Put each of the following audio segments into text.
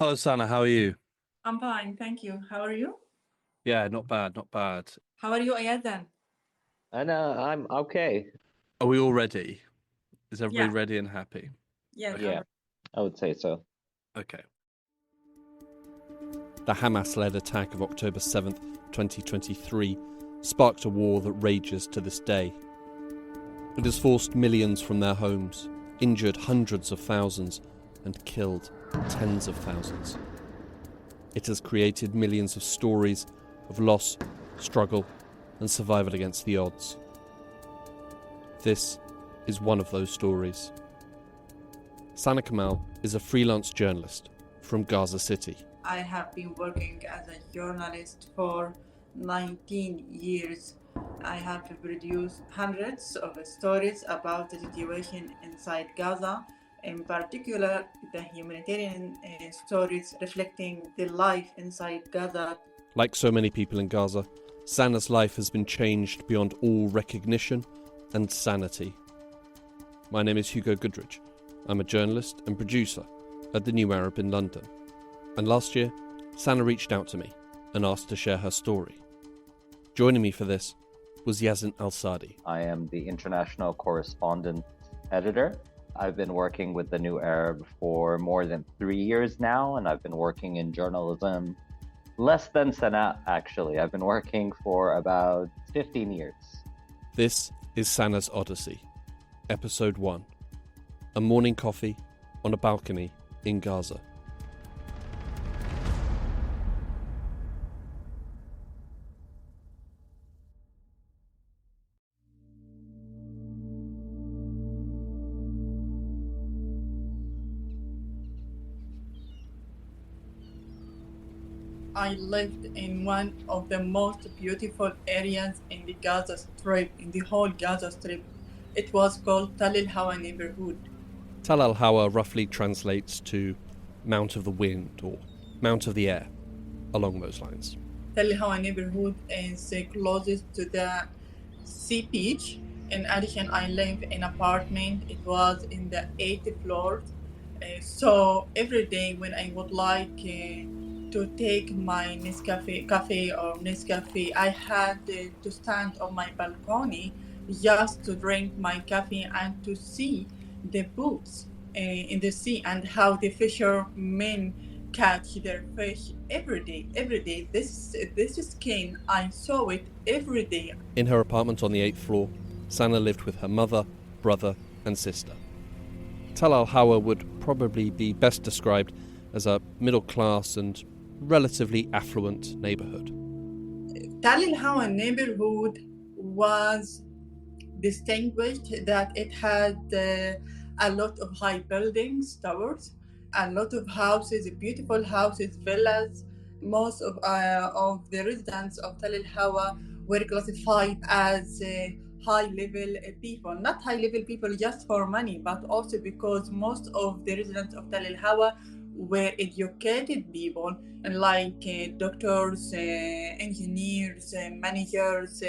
Hello, Sanaa. How are you? I'm fine, thank you. How are you? Yeah, not bad, not bad. How are you, Ayadan? And I'm okay. Are we all ready? Is everybody Yeah, ready and happy? yes, Okay. Yeah, I would say so. Okay. The Hamas-led attack of October 7th, 2023, sparked a war that rages to this day. It has forced millions from their homes, injured hundreds of thousands, and killed tens of thousands. It has created millions of stories of loss, struggle, and survival against the odds. This is one of those stories. Sanaa Kamal is a freelance journalist from Gaza City. I have been working as a journalist for 19 years. I have produced hundreds of stories about the situation inside Gaza, in particular the humanitarian stories reflecting the life inside Gaza. Like so many people in Gaza, Sanaa's life has been changed beyond all recognition and sanity. My name is Hugo Goodrich. I'm a journalist and producer at the New Arab in London. And last year, Sanaa reached out to me and asked to share her story. Joining me for this was Yazin Al-Sadi. I am the international correspondent editor. I've been working with the New Arab for more than 3 years now, and I've been working in journalism less than Sanaa, actually. I've been working for about 15 years. This is Sanaa's Odyssey, Episode 1. A morning coffee on a balcony in Gaza. I lived in one of the most beautiful areas in the Gaza Strip, in the whole Gaza Strip. It was called Tal al-Hawa neighborhood. Tal al-Hawa roughly translates to Mount of the Wind or Mount of the Air, along those lines. Tal al-Hawa neighborhood is closest to the sea beach. In addition, I live in an apartment. It was in the 8th floor. So every day when I would like to take my coffee or Nescafe, I had to stand on my balcony just to drink my coffee and to see the boats in the sea and how the fishermen catch their fish every day. Every day, this skin, I saw it every day. In her apartment on the 8th floor, Sanaa lived with her mother, brother, and sister. Tal al-Hawa would probably be best described as a middle-class and relatively affluent neighborhood. Tal al-Hawa neighborhood was distinguished that it had a lot of high buildings, towers, a lot of houses, beautiful houses, villas. Most of the residents of Tal al-Hawa were classified as high-level people. Not high-level people just for money, but also because most of the residents of Tal al-Hawa were educated people, like doctors, engineers, managers,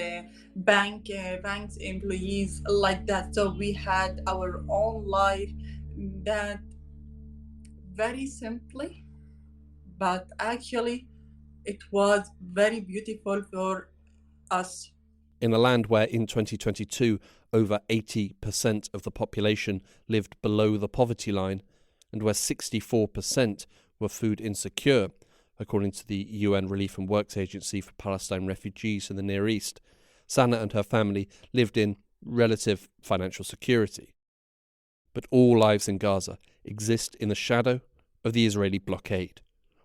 banks employees, like that. So we had our own life that very simply, but actually it was very beautiful for us. In a land where in 2022 over 80% of the population lived below the poverty line and where 64% were food insecure, according to the UN Relief and Works Agency for Palestine refugees in the Near East, Sanaa and her family lived in relative financial security. But all lives in Gaza exist in the shadow of the Israeli blockade,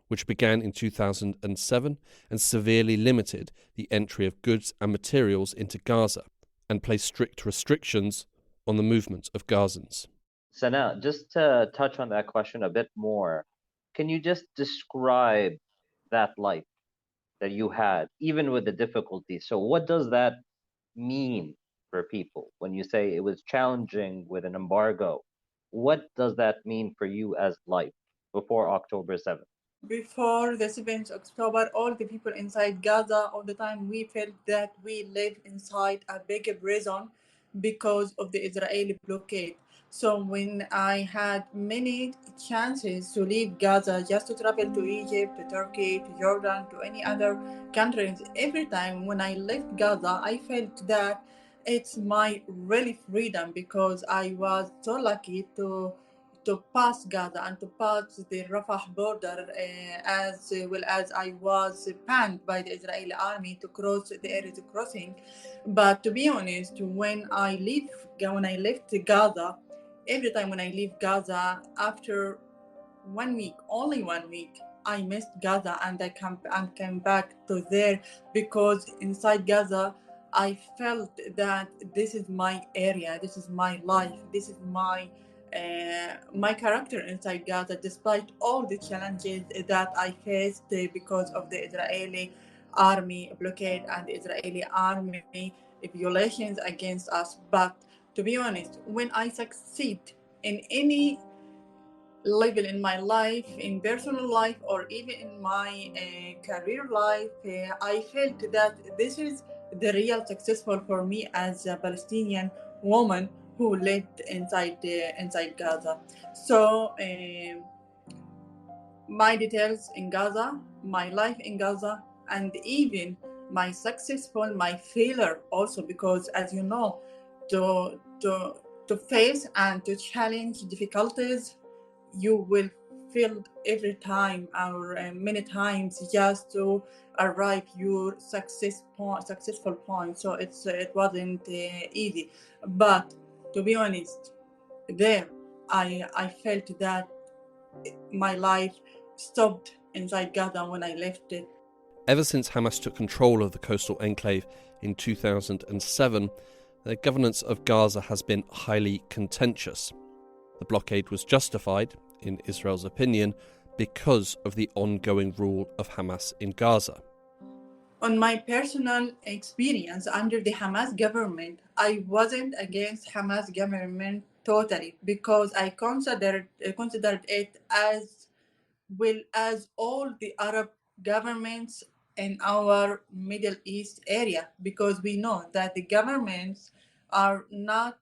which began in 2007 and severely limited the entry of goods and materials into Gaza and placed strict restrictions on the movement of Gazans. Sanaa, just to touch on that question a bit more, can you just describe that life that you had, even with the difficulties? So what does that mean for people when you say it was challenging with an embargo? What does that mean for you as life before October 7th? Before the 7th October, all the people inside Gaza, all the time we felt that we live inside a big prison because of the Israeli blockade. So when I had many chances to leave Gaza, just to travel to Egypt, to Turkey, to Jordan, to any other countries, every time when I left Gaza, I felt that it's my really freedom, because I was so lucky to pass Gaza and to pass the Rafah border, as well as I was banned by the Israeli army to cross the area to crossing. But to be honest, when I left Gaza, every time when I leave Gaza, after 1 week, only 1 week, I missed Gaza, and I came back to there, because inside Gaza, I felt that this is my area, this is my life, this is my character inside Gaza, despite all the challenges that I faced because of the Israeli army blockade and the Israeli army violations against us. But to be honest, when I succeed in any level in my life, in personal life, or even in my career life, I felt that this is the real successful for me as a Palestinian woman who lived inside Gaza. So my details in Gaza, my life in Gaza, and even my failure also, because as you know, to face and to challenge difficulties, you will fail every time, or many times, just to arrive your successful point. So it wasn't easy, but to be honest, there I felt that my life stopped inside Gaza when I left it. Ever since Hamas took control of the coastal enclave in 2007, the governance of Gaza has been highly contentious. The blockade was justified, in Israel's opinion, because of the ongoing rule of Hamas in Gaza. On my personal experience under the Hamas government, I wasn't against Hamas government totally, because I considered it as well as all the Arab governments in our Middle East area, because we know that the governments are not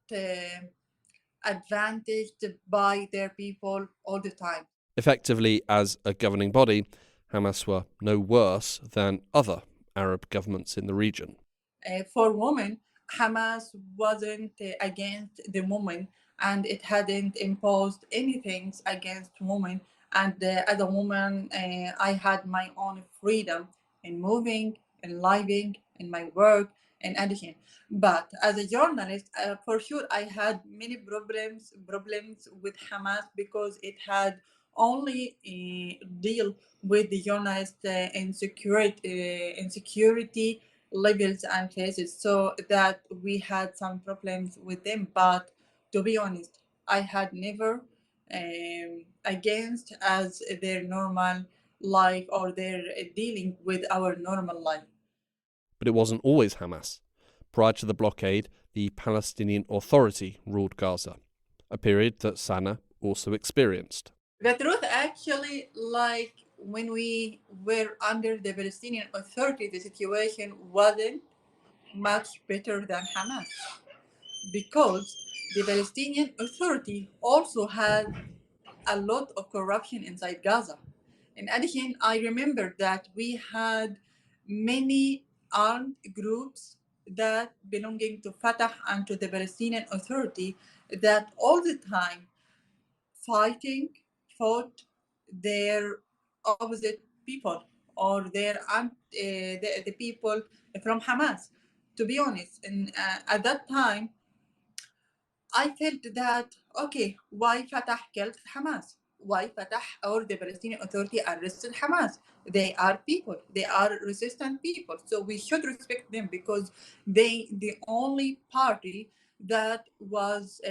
advantaged by their people all the time. Effectively, as a governing body, Hamas were no worse than other Arab governments in the region. For women, Hamas wasn't against the woman, and it hadn't imposed anything against women. And as a woman, I had my own freedom in moving, in living, in my work, in addition. But as a journalist, for sure, I had many problems with Hamas, because it had only deal with the journalist insecurity levels and phases, so that we had some problems with them. But to be honest, I had never against as their normal life, or their dealing with our normal life. But it wasn't always Hamas. Prior to the blockade, the Palestinian Authority ruled Gaza, a period that Sanaa also experienced. The truth, actually, like when we were under the Palestinian Authority, the situation wasn't much better than Hamas, because the Palestinian Authority also had a lot of corruption inside Gaza. In addition, I remember that we had many armed groups that belonging to Fatah and to the Palestinian Authority, that all the time fighting fought their opposite people, or the people from Hamas. To be honest, and at that time, I felt that, okay, why Fatah killed Hamas? Why Fatah or the Palestinian Authority arrested Hamas? They are people. They are resistant people. So we should respect them, because the only party that was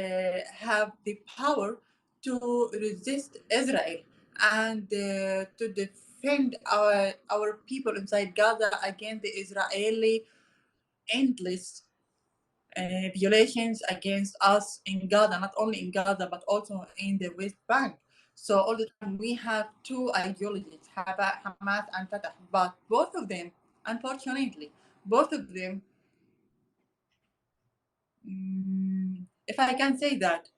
have the power to resist Israel, and to defend our people inside Gaza against the Israeli endless violations against us in Gaza, not only in Gaza, but also in the West Bank. So all the time we have two ideologies, Hamas and Fatah, but both of them, unfortunately, both of them, if I can say that,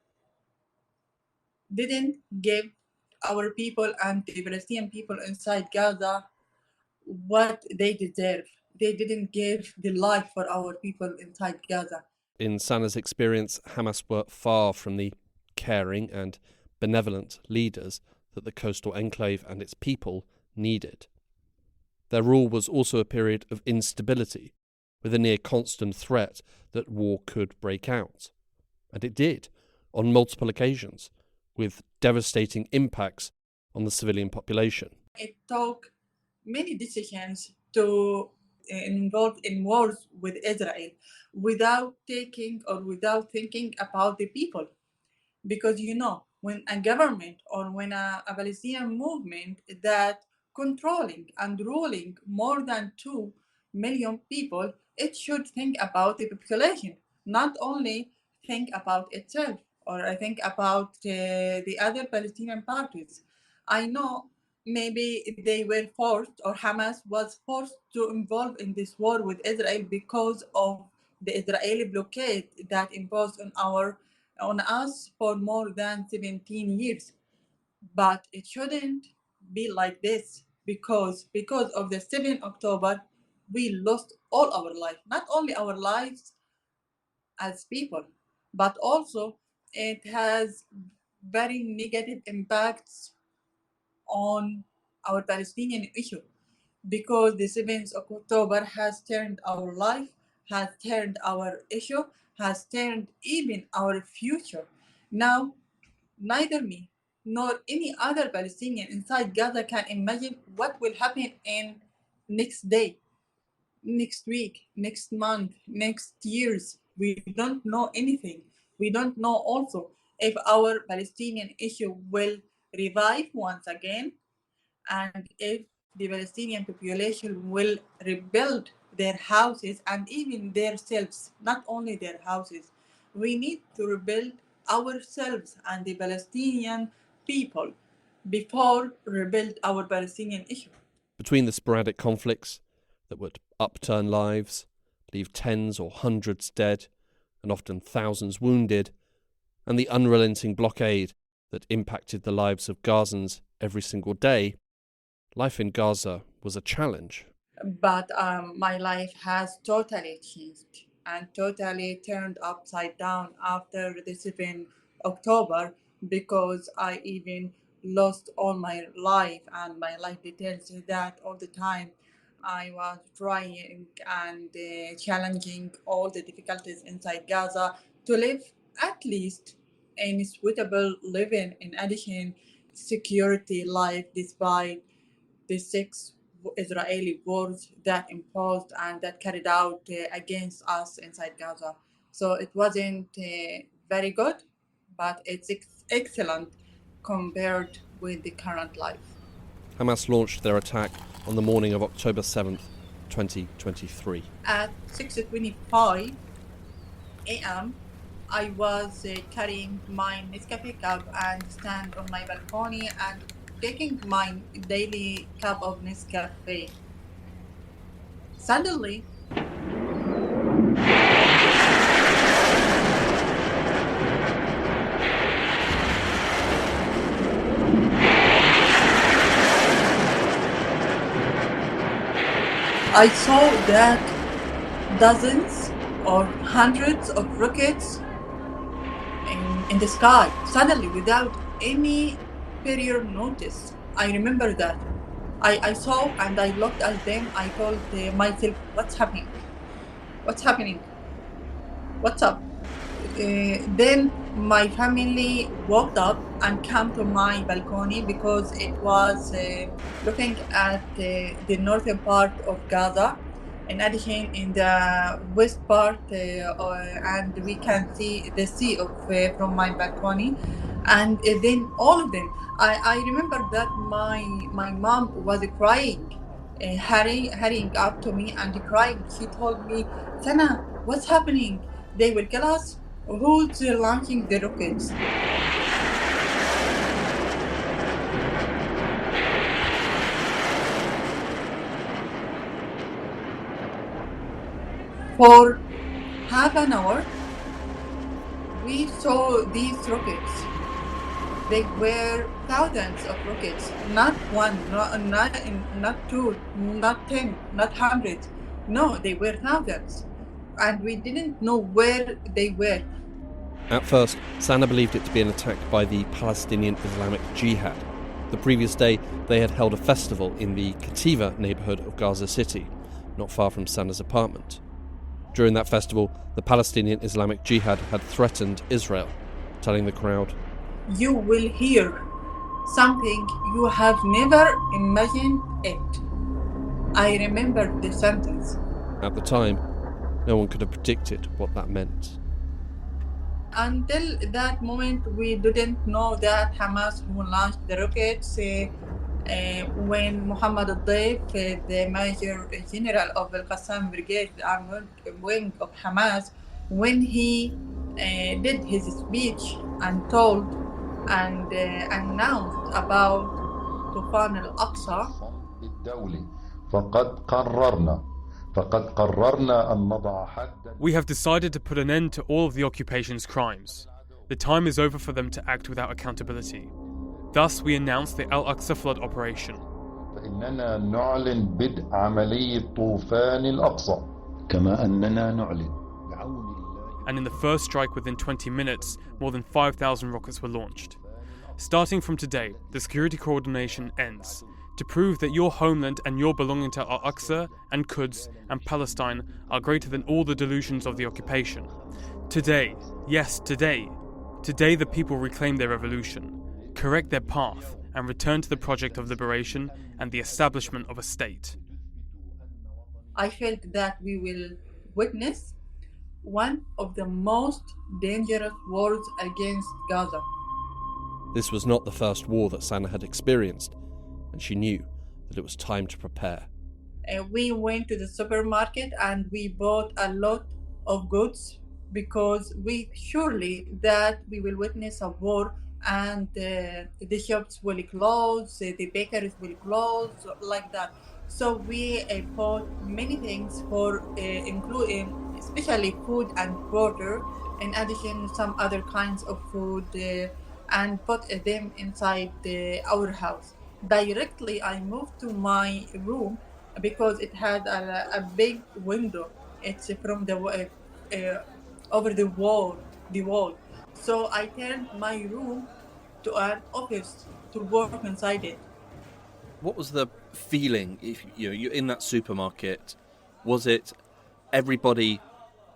didn't give our people and the Palestinian people inside Gaza what they deserve. They didn't give the life for our people inside Gaza. In Sanaa's experience, Hamas were far from the caring and benevolent leaders that the coastal enclave and its people needed. Their rule was also a period of instability, with a near constant threat that war could break out. And it did, on multiple occasions, with devastating impacts on the civilian population. It took many decisions to involve in wars with Israel without taking or without thinking about the people. Because when a government or when a Palestinian movement that controlling and ruling more than 2 million people, it should think about the population, not only think about itself or I think about the other Palestinian parties. I know maybe they were forced or Hamas was forced to involve in this war with Israel because of the Israeli blockade that imposed on us for more than 17 years. But it shouldn't be like this because of the 7th October, we lost all our life, not only our lives as people, but also it has very negative impacts on our Palestinian issue because the 7th of October has turned our life, has turned our issue, has turned even our future. Now, neither me nor any other Palestinian inside Gaza can imagine what will happen in next day, next week, next month, next years. We don't know anything. We don't know also if our Palestinian issue will revive once again and if the Palestinian population will rebuild their houses and even themselves, not only their houses. We need to rebuild ourselves and the Palestinian people before rebuild our Palestinian issue. Between the sporadic conflicts that would upturn lives, leave tens or hundreds dead, and often thousands wounded, and the unrelenting blockade that impacted the lives of Gazans every single day, life in Gaza was a challenge. But my life has totally changed and totally turned upside down after the 7th October because I even lost all my life and my life details that all the time. I was trying and challenging all the difficulties inside Gaza to live at least in suitable living in addition security life despite the 6 Israeli wars that imposed and that carried out against us inside Gaza. So it wasn't very good, but it's excellent compared with the current life. Hamas launched their attack on the morning of October 7th, 2023. At 6:25 a.m., I was carrying my Nescafe cup and stand on my balcony and taking my daily cup of Nescafe. Suddenly, I saw that dozens or hundreds of rockets in the sky, suddenly without any prior notice. I remember that. I saw and I looked at them. I told myself, what's happening? What's happening? What's up? Then my family walked up and came to my balcony because it was looking at the northern part of Gaza. In addition, in the west part, and we can see the sea from my balcony. And then all of them, I remember that my mom was crying, hurrying up to me and crying. She told me, Sana, what's happening? They will kill us? Who's launching the rockets? For half an hour, we saw these rockets They were thousands of rockets, not one, not two, not 10, not hundreds. No, they were thousands. And we didn't know where they were. At first, Sanaa believed it to be an attack by the Palestinian Islamic Jihad. The previous day, they had held a festival in the Kativa neighbourhood of Gaza City, not far from Sanaa's apartment. During that festival, the Palestinian Islamic Jihad had threatened Israel, telling the crowd, "You will hear something you have never imagined it." I remember the sentence. At the time, no one could have predicted what that meant. Until that moment, we didn't know that Hamas who launched the rockets. When Muhammad al-Dayf, the Major General of the Qassam Brigade, the armored wing of Hamas, when he did his speech and told and announced about Tufan al-Aqsa, we have decided to put an end to all of the occupation's crimes. The time is over for them to act without accountability. Thus, we announced the Al-Aqsa flood operation. And in the first strike within 20 minutes, more than 5,000 rockets were launched. Starting from today, the security coordination ends, to prove that your homeland and your belonging to Al-Aqsa and Quds and Palestine are greater than all the delusions of the occupation. Today, yes, today the people reclaim their revolution, correct their path, and return to the project of liberation and the establishment of a state. I felt that we will witness one of the most dangerous wars against Gaza. This was not the first war that Sanaa had experienced, and she knew that it was time to prepare. We went to the supermarket and we bought a lot of goods because we surely that we will witness a war and the shops will close, the bakeries will close, like that. So we bought many things for including especially food and water, in addition some other kinds of food, and put them inside our house. Directly I moved to my room because it had a big window. It's from the over the wall. So I turned my room to an office to work inside it. What was the feeling if you're in that supermarket? Was it everybody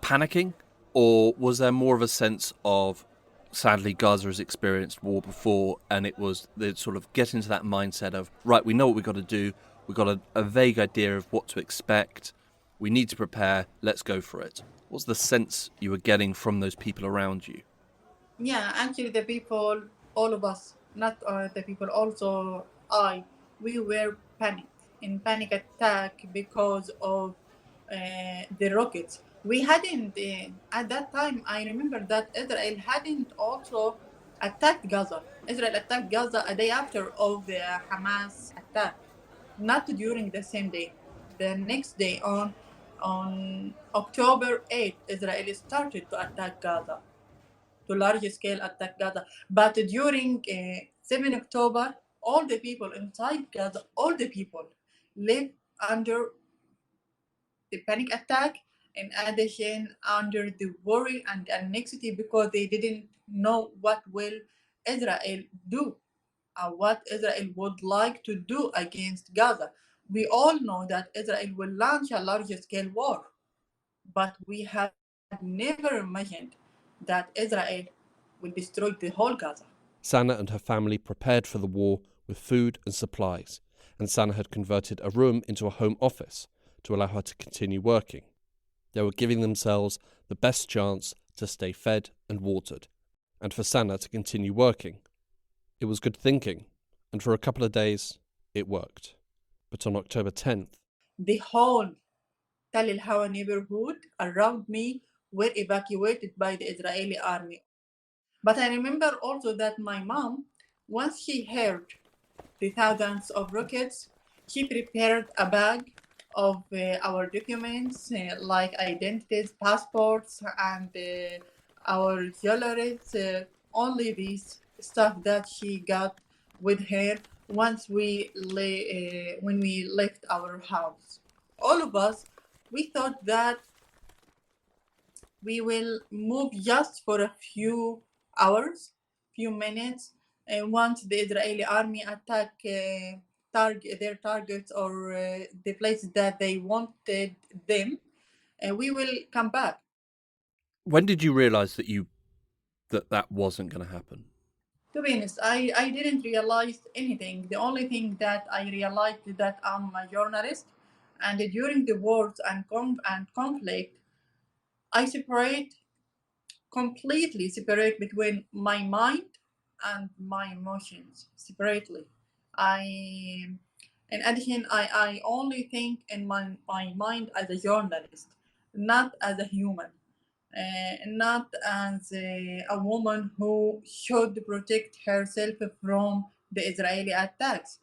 panicking, or was there more of a sense of, sadly, Gaza has experienced war before, and it was the sort of get into that mindset of, right, we know what we've got to do, we've got a vague idea of what to expect, we need to prepare, let's go for it. What's the sense you were getting from those people around you? Yeah, actually the people, all of us, not the people, also we were in panic attack because of the rockets. We hadn't, at that time, I remember that Israel hadn't also attacked Gaza. Israel attacked Gaza a day after of the Hamas attack, not during the same day. The next day, on October 8th, Israel started to attack Gaza, to large scale attack Gaza. But during 7 October, all the people inside Gaza, all the people live under the panic attack, in addition under the worry and anxiety because they didn't know what will Israel do, what Israel would like to do against Gaza. We all know that Israel will launch a large scale war, but we had never imagined that Israel will destroy the whole Gaza. Sanaa and her family prepared for the war with food and supplies, and Sanaa had converted a room into a home office to allow her to continue working. They were giving themselves the best chance to stay fed and watered, and for Sanaa to continue working. It was good thinking, and for a couple of days, it worked. But on October 10th, the whole Tal al-Hawa neighborhood around me were evacuated by the Israeli army. But I remember also that my mom, once she heard the thousands of rockets, she prepared a bag of our documents like identities, passports, and our jewelry, only these stuff that she got with her once when we left our house. All of us, we thought that we will move just for a few hours, few minutes, and once the Israeli army attack their targets or the places that they wanted them, we will come back. When did you realize that wasn't going to happen? To be honest, I didn't realize anything. The only thing that I realized is that I'm a journalist, and during the wars and conflict, I completely separate between my mind and my emotions separately. I, in addition, I only think in my mind as a journalist, not as a human, not as a woman who should protect herself from the Israeli attacks.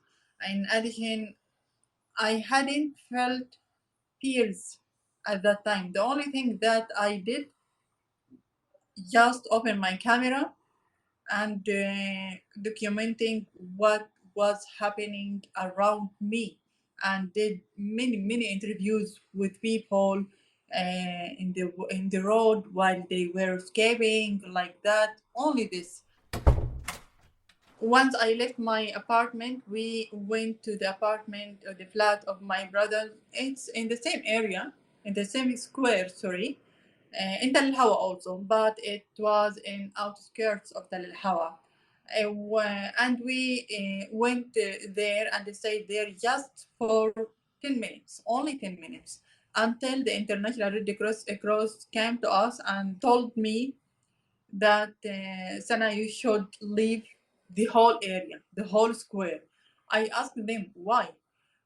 In addition, I hadn't felt tears at that time. The only thing that I did just open my camera and documenting what was happening around me, and did many interviews with people in the road while they were escaping, like that. Only this. Once I left my apartment, we went to the apartment or the flat of my brother. It's in the same area, in the same square, sorry, in Tal Hawa also, but it was in outskirts of Tal Hawa. And we went there and stayed there just for 10 minutes, only 10 minutes, until the International Red Cross came to us and told me that Sana, you should leave the whole area, the whole square. I asked them why.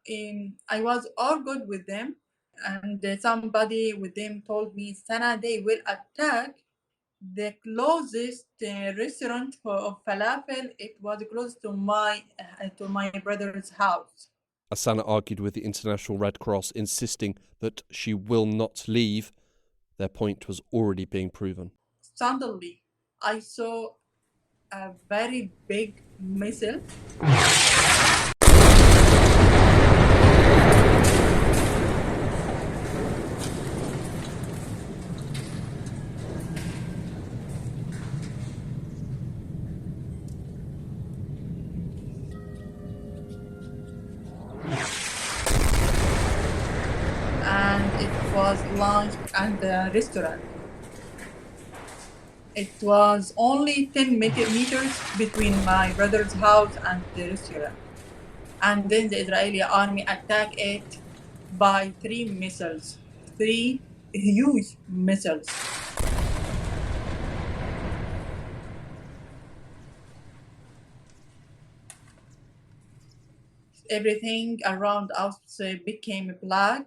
I was all good with them, and somebody with them told me, Sana, they will attack the closest restaurant of falafel. It was close to my brother's house. Asana argued with the International Red Cross, insisting that she will not leave. Their point was already being proven. Suddenly, I saw a very big missile. And it was launched at the restaurant. It was only 10 meters between my brother's house and the restaurant. And then the Israeli army attacked it by 3 huge missiles. Everything around us became black.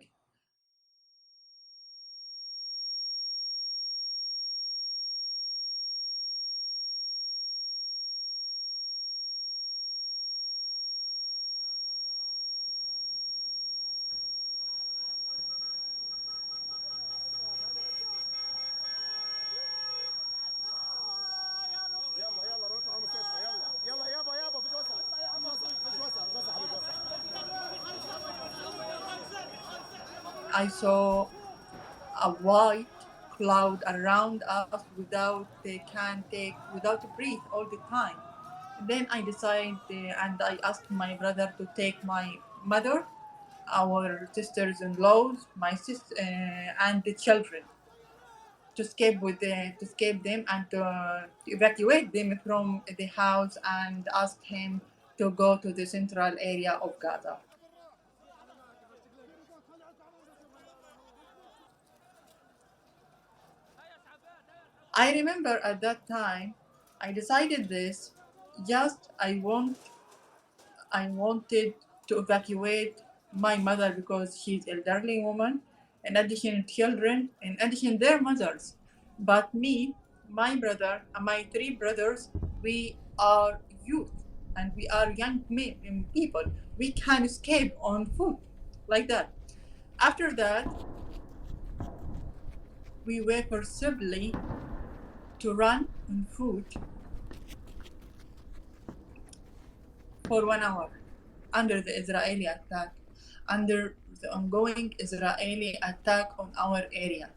I saw a white cloud around us without to breathe all the time. Then I decided and I asked my brother to take my mother, our sisters-in-laws, my sister, and the children to escape them and to evacuate them from the house, and ask him to go to the central area of Gaza. I remember at that time, I decided this. Just I wanted to evacuate my mother because she's elderly woman. In addition, children. In addition, their mothers. But me, my brother, and my 3 brothers, we are youth and we are young people. We can escape on foot, like that. After that, we were forcibly to run on foot for 1 hour under the Israeli attack, under the ongoing Israeli attack on our area.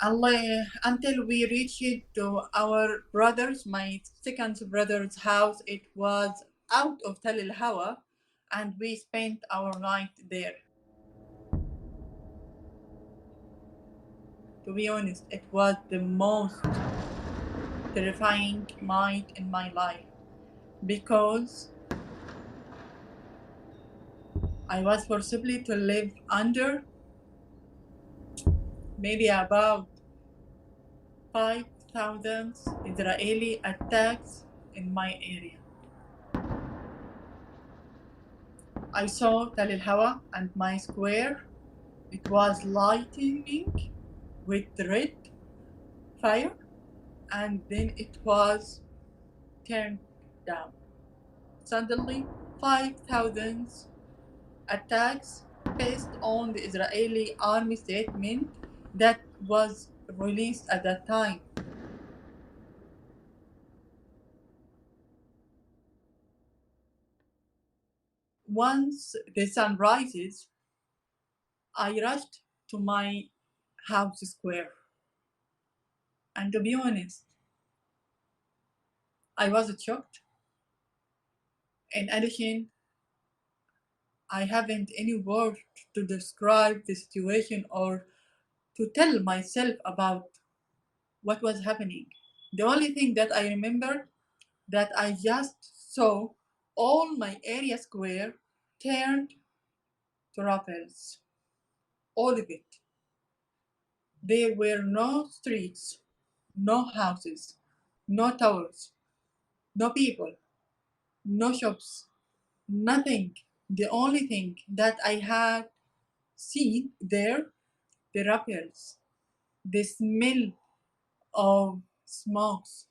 Until we reached to our brothers, my second brother's house, it was out of Tal El Hawa, and we spent our night there. To be honest, it was the most terrifying night in my life because I was forcibly to live under maybe about 5,000 Israeli attacks in my area. I saw Tal El Hawa and my square. It was lightning with red fire, and then it was turned down. Suddenly, 5,000 attacks based on the Israeli army statement that was released at that time. Once the sun rises, I rushed to my house square. And to be honest, I was shocked. In addition, I haven't any word to describe the situation or to tell myself about what was happening. The only thing that I remember that I just saw all my area square turned to rubbles, all of it. There were no streets, no houses, no towers, no people, no shops, nothing. The only thing that I had seen there, the rubbles, the smell of smokes,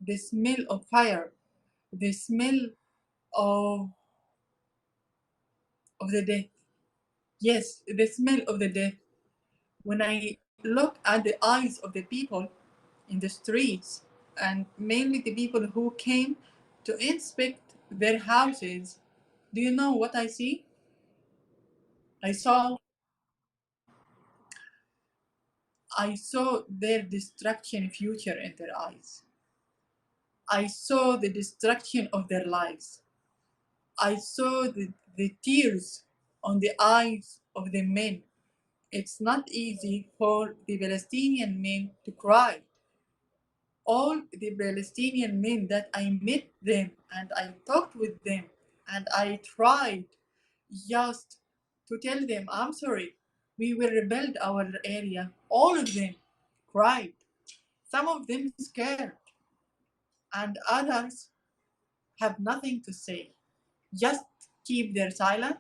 the smell of fire, the smell of the death. Yes, the smell of the death. When I look at the eyes of the people in the streets, and mainly the people who came to inspect their houses, do you know what I see? I saw their destruction future in their eyes. I saw the destruction of their lives. I saw the tears on the eyes of the men. It's not easy for the Palestinian men to cry. All the Palestinian men that I met them and I talked with them and I tried just to tell them, I'm sorry, we will rebuild our area. All of them cried. Some of them scared, and others have nothing to say. Just keep their silent,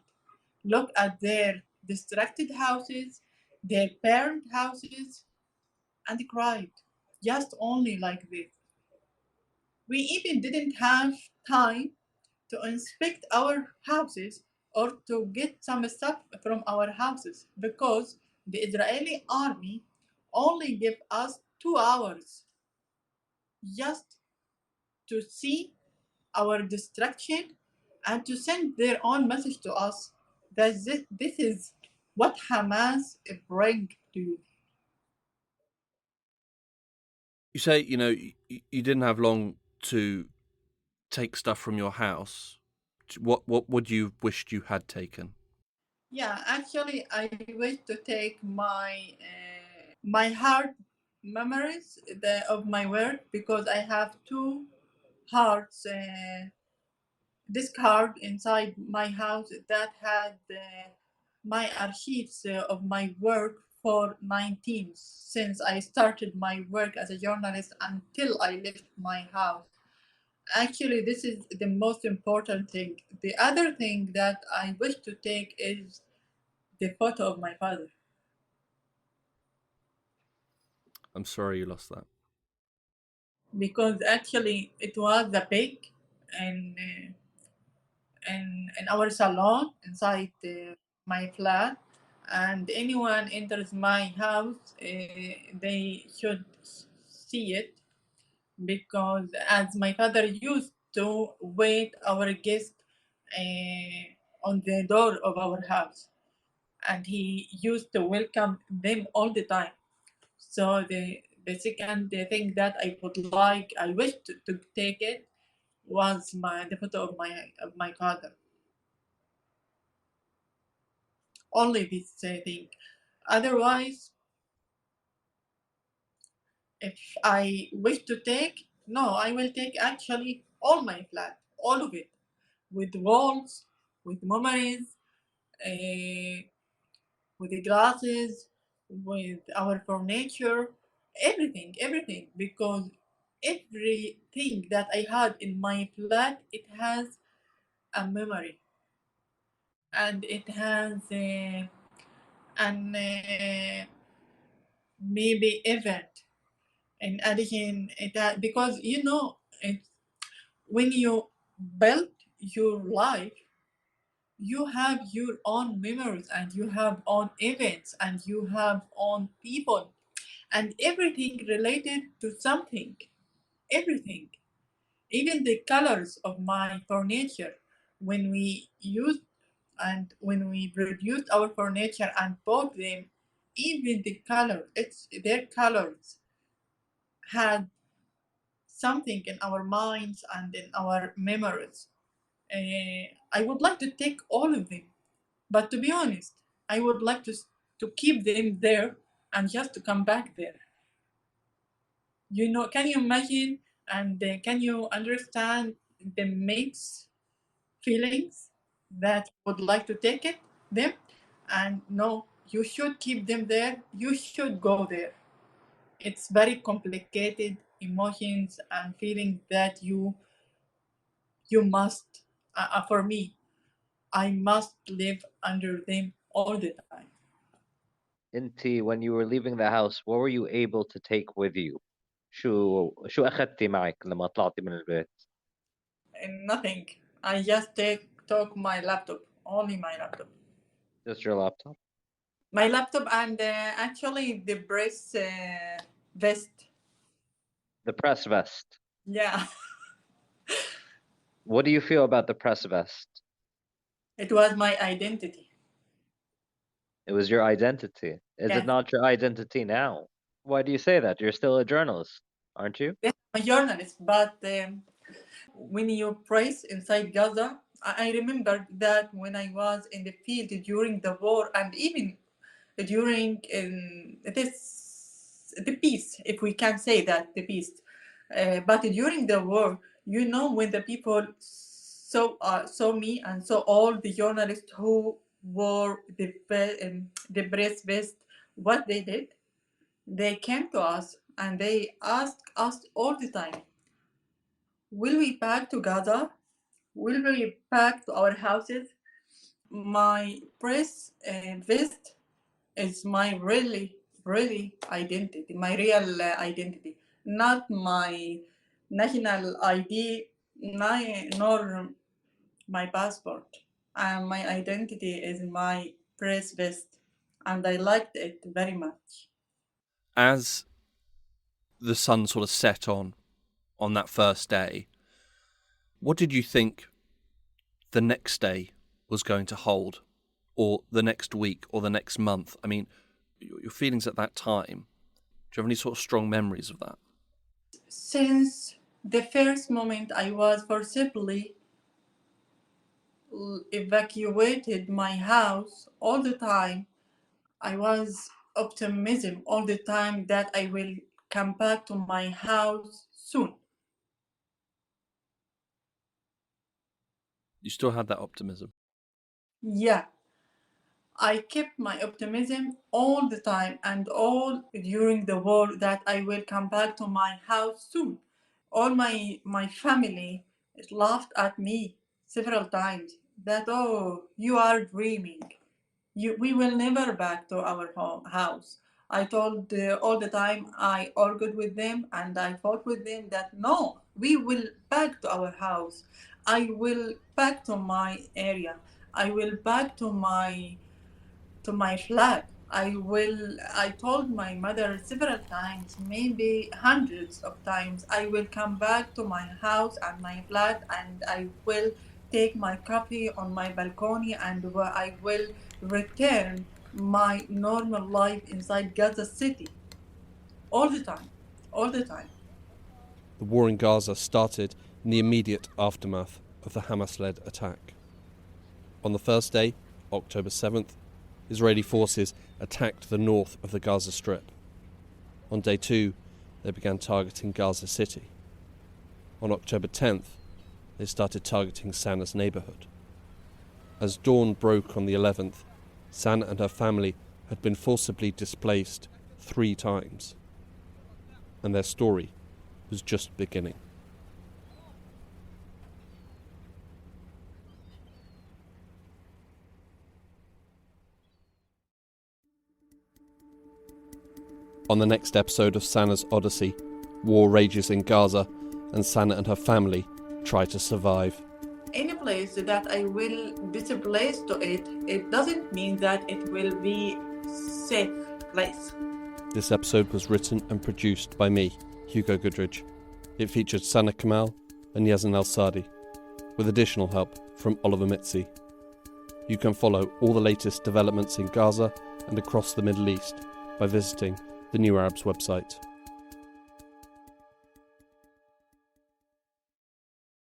look at their distracted houses, their parent houses, and cried. Just only like this. We even didn't have time to inspect our houses or to get some stuff from our houses because the Israeli army only gave us 2 hours just to see our destruction and to send their own message to us that this is what Hamas bring to you. You say, you didn't have long to take stuff from your house. What would you wished you had taken? Yeah, actually, I wish to take my hard memories of my work because I have two hearts disk hard inside my house that had my archives of my work for 19 since I started my work as a journalist until I left my house. Actually, this is the most important thing. The other thing that I wish to take is the photo of my father. I'm sorry you lost that. Because actually it was a big and in our salon inside my flat, and anyone enters my house, they should see it because as my father used to wait our guests on the door of our house, and he used to welcome them all the time. So the second thing that I wish to take it was the photo of my father. Only this thing. Otherwise, if I wish to take, no, I will take actually all my flat, all of it, with walls, with memories, uh, with the glasses, with our furniture, everything, because everything that I had in my flat, it has a memory, and it has an maybe event. In addition, because when you build your life, you have your own memories, and you have own events, and you have own people, and everything related to something, everything, even the colors of my furniture. When we used and when we produced our furniture and bought them, even the color, it's their colors had something in our minds and in our memories. I would like to take all of them, but to be honest, I would like to keep them there and just to come back there. Can you imagine, and can you understand the mixed feelings that would like to take them? And no, you should keep them there. You should go there. It's very complicated emotions and feelings that you must. For me, I must live under them all the time. Inti, when you were leaving the house, what were you able to take with you? شو أخذتي معك لما طلعتي من البيت؟ And nothing. I just took my laptop, only my laptop. Just your laptop? My laptop and actually the brace vest. The press vest. Yeah, What do you feel about the press vest? it was my identity. It was your identity. Is it Yes, not your identity now? Why do you say that? You're still a journalist, aren't you? yes, I'm a journalist, but when you praise inside Gaza, I remember that when I was in the field during the war, and even during the peace, if we can say that, the peace. But during the war, when the people saw me and saw all the journalists who wore the breast vest, what they did, they came to us and they asked us all the time, will we back to Gaza? Will we back to our houses? My press vest is my really identity, my real identity, not my national ID, nor my passport. My identity is my press vest, and I liked it very much. As the sun sort of set on that first day, what did you think the next day was going to hold, or the next week, or the next month? I mean, your feelings at that time, do you have any sort of strong memories of that? Since the first moment I was forcibly evacuated my house, all the time I was optimism all the time that I will come back to my house soon. You still had that optimism? Yeah, I kept my optimism all the time and all during the war that I will come back to my house soon. All my family laughed at me several times that, oh, you are dreaming. We will never back to our house. I told all the time, I argued with them and I fought with them that no, we will back to our house. I will back to my area. I will back to my flat. I told my mother several times, maybe hundreds of times, I will come back to my house and my flat, and I will take my coffee on my balcony and where I will return my normal life inside Gaza City. All the time. All the time. The war in Gaza started in the immediate aftermath of the Hamas-led attack. On the first day, October 7th, Israeli forces attacked the north of the Gaza Strip. On day 2, they began targeting Gaza City. On October 10th, they started targeting Sanaa's neighbourhood. As dawn broke on the 11th, Sanaa and her family had been forcibly displaced 3 times. And their story was just beginning. On the next episode of Sanaa's Odyssey, war rages in Gaza and Sanaa and her family try to survive. Any place that I will displace to it doesn't mean that it will be safe place. This episode was written and produced by me, Hugo Goodridge. It featured Sanaa Kamal and Yazan El-Sadi, with additional help from Oliver Mitzi. You can follow all the latest developments in Gaza and across the Middle East by visiting the New Arabs website.